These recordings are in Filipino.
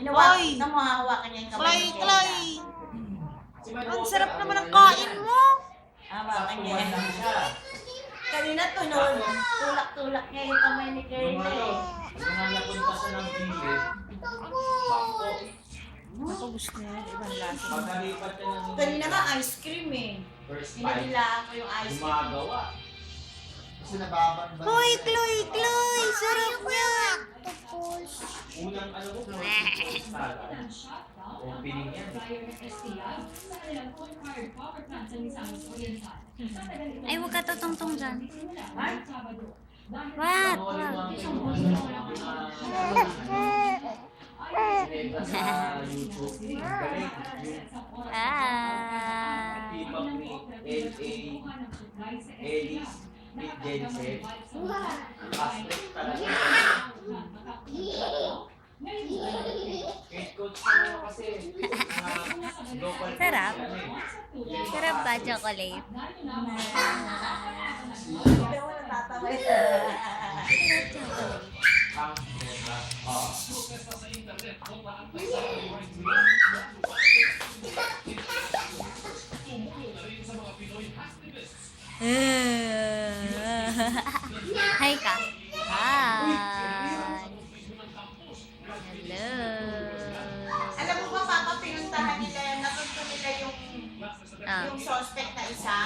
Ay! Na mahahawakan niya yung kamay Clay, ni Kayla. Clay! Ang sarap naman ng kain mo! Hawakan niya yan. Kanina tunog, tulak-tulak niya yung kamay ni Kayla eh. Napunta sa ng pilit. Bako. Ako gusto niya, ibang lasa. Pagkalipat ka ng Kanina nga ice cream eh. first bite, Pinilaan ko yung ice cream. gumagawa. Kasi nababang Hoy, Chloe, Chloe! Sarap niya! Unang ano ko, first salad. Opening yan. Ay, huwag ka tutungtong dyan. Ay, What? Sinenta sa YouTube. Galing. Ah. Feedback ni L.A. Ellis with Jensen. Aspect talaga. Head coach ko kasi local Sarap. coach yan eh. Sarap ba, chocolate? hindi ako natatawa. Ang ah. Hi ka. Hi. Hello. Alam mo ba, Papa, pinuntahan nila, napunto nila yung suspect na isa.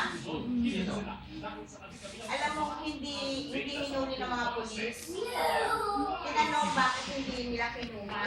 Alam mo, hindi hinuli ng mga polis. Tinanong bakit hindi nila kinuha.